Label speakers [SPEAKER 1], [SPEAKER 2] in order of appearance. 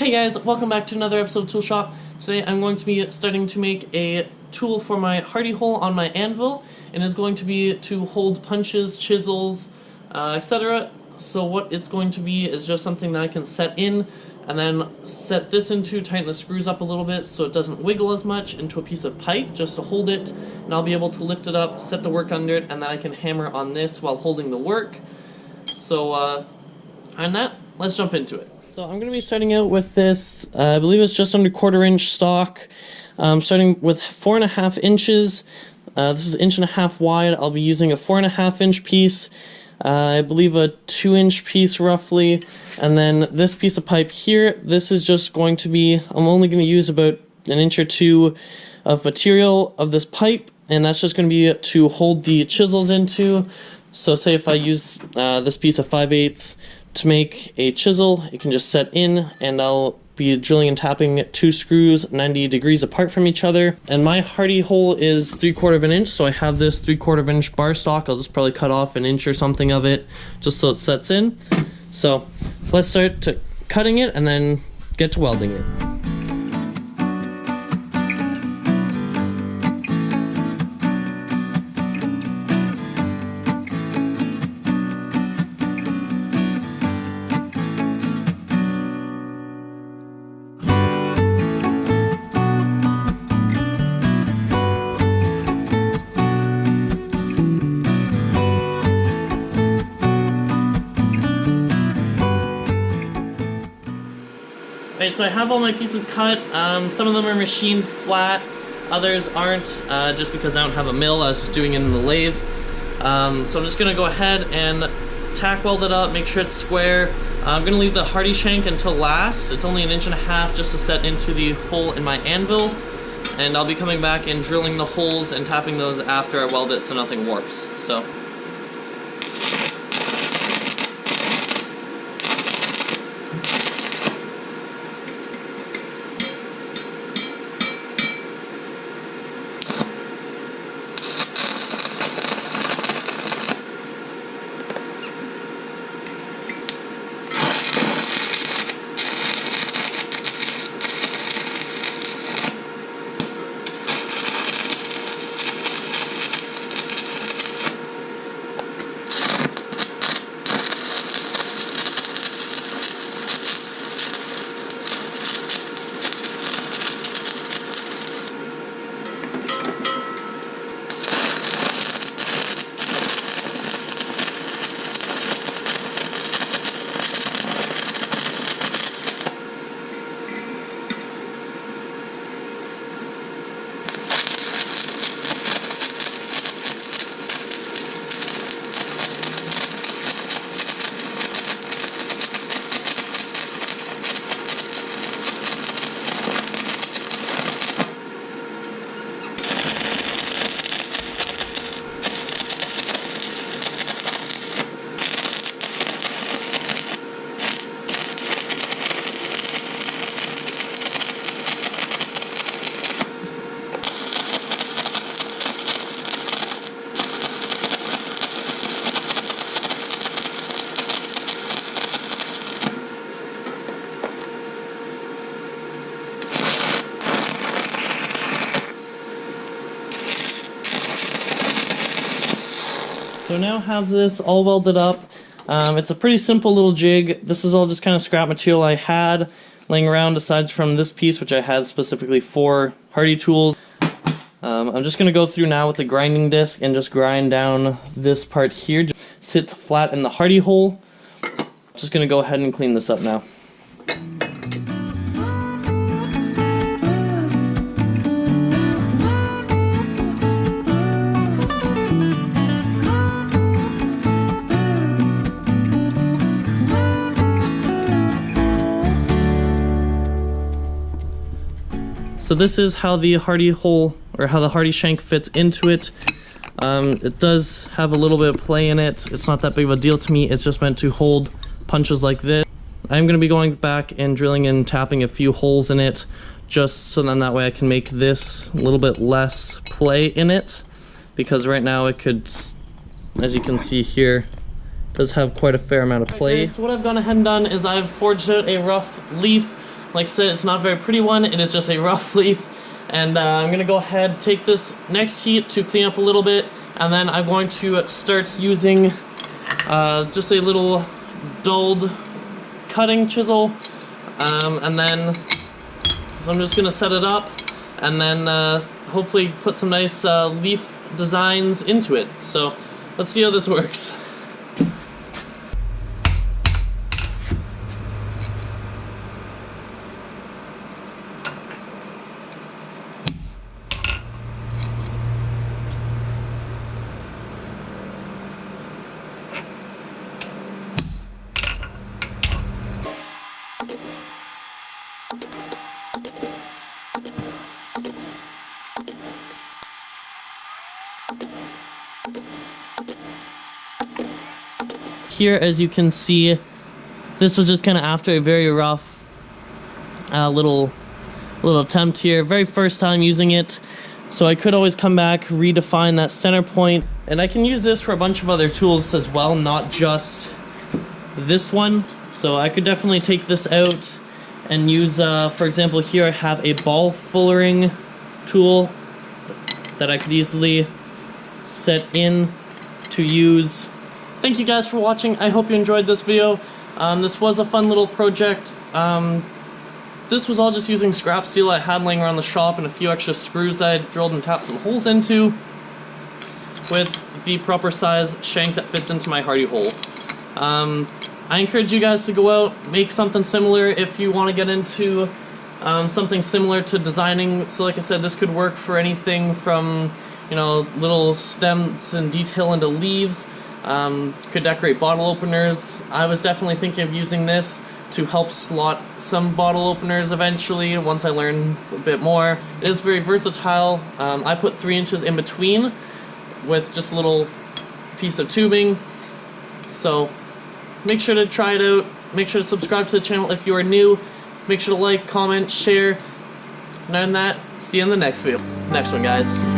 [SPEAKER 1] Hey guys, welcome back to another episode of Tool Shop. Today I'm going to be starting to make a tool for my hardy hole on my anvil, and it's going to be to hold punches, chisels, etc. So what it's going to be is just something that I can set in, and then set this into, tighten the screws up a little bit so it doesn't wiggle as much, into a piece of pipe just to hold it, and I'll be able to lift it up, set the work under it, and then I can hammer on this while holding the work. So on that, let's jump into it. So I'm going to be starting out with this, I believe it's just under 1/4 inch stock, starting with 4.5 inches. This is 1.5 inches wide. I'll be using a 4.5 inch piece, I believe a 2 inch piece roughly, and then this piece of pipe here, this is just going to be, I'm only going to use about 1 inch or 2 of material of this pipe, and that's just going to be to hold the chisels into. So say if I use this piece of 5/8 to make a chisel, it can just set in, and I'll be drilling and tapping 2 screws 90 degrees apart from each other. And my hardy hole is 3/4 inch, so I have this 3/4 inch bar stock. I'll just probably cut off 1 inch or something of it just so it sets in. So let's start cutting it and then get to welding it. Alright, so I have all my pieces cut. Some of them are machined flat, others aren't, just because I don't have a mill. I was just doing it in the lathe. So I'm just going to go ahead and tack weld it up, make sure it's square. I'm going to leave the hardy shank until last. It's only 1.5 inches just to set into the hole in my anvil. And I'll be coming back and drilling the holes and tapping those after I weld it so nothing warps. So. So now have this all welded up. It's a pretty simple little jig. This is all just kind of scrap material I had laying around aside from this piece, which I had specifically for hardy tools. I'm just going to go through now with the grinding disc and just grind down this part here. Just sits flat in the hardy hole. Just going to go ahead and clean this up now. So this is how the hardy hole, or how the hardy shank fits into it. It does have a little bit of play in it. It's not that big of a deal to me. It's just meant to hold punches like this. I'm going to be going back and drilling and tapping a few holes in it, just so then that way I can make this a little bit less play in it, because right now it could, as you can see here, does have quite a fair amount of play. So what I've gone ahead and done is I've forged out a rough leaf Like I said, it's not a very pretty one, it is just a rough leaf. And I'm going to go ahead, take this next heat to clean up a little bit, and then I'm going to start using just a little dulled cutting chisel, and then so I'm just going to set it up, and then hopefully put some nice leaf designs into it. So let's see how this works. Here, as you can see, this was just kind of after a very rough little attempt here. Very first time using it, so I could always come back, redefine that center point, and I can use this for a bunch of other tools as well, not just this one. So I could definitely take this out and use, for example, here I have a ball fullering tool that I could easily set in to use. Thank you guys for watching. I hope you enjoyed this video. This was a fun little project. This was all just using scrap steel I had laying around the shop and a few extra screws I drilled and tapped some holes into with the proper size shank that fits into my hardy hole. I encourage you guys to go out, make something similar if you want to get into something similar to designing. So like I said, this could work for anything from, you know, little stems and detail into leaves. Could decorate bottle openers. I was definitely thinking of using this to help slot some bottle openers eventually once I learn a bit more. It is very versatile. I put 3 inches in between with just a little piece of tubing. So make sure to try it out. Make sure to subscribe to the channel if you are new. Make sure to like, comment, share. And other than that, see you in the next video. Next one, guys.